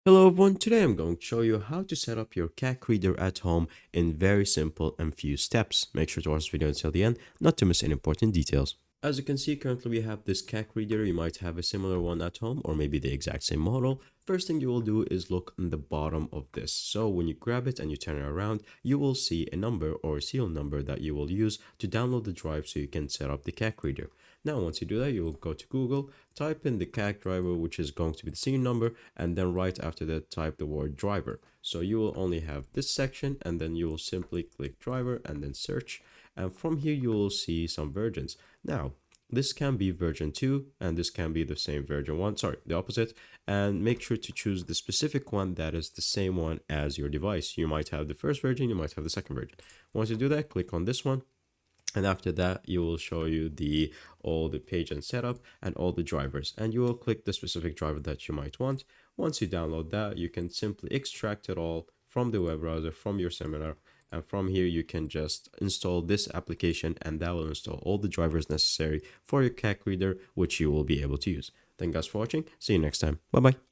Hello everyone, today I'm going to show you how to set up your CAC Reader at home in very simple and few steps. Make sure to watch this video until the end, not to miss any important details. As you can see, currently we have this CAC Reader. You might have a similar one at home or maybe the exact same model. First thing you will do is look on the bottom of this. So when you grab it and you turn it around, you will see a number or a serial number that you will use to download the drive so you can set up the CAC Reader. Now, once you do that, you will go to Google, type in the CAC driver, which is going to be the serial number, and then right after that, type the word driver. So you will only have this section, and then you will simply click driver and then search. And from here, you will see some versions. Now, this can be version 2 and this can be the same version 1, sorry, the opposite. And make sure to choose the specific one that is the same one as your device. You might have the first version, you might have the second version. Once you do that, click on this one. And after that, you will show you all the page and setup and all the drivers. And you will click the specific driver that you might want. Once you download that, you can simply extract it all from the web browser, from your seminar. And from here, you can just install this application and that will install all the drivers necessary for your CAC reader, which you will be able to use. Thank you guys for watching. See you next time. Bye-bye.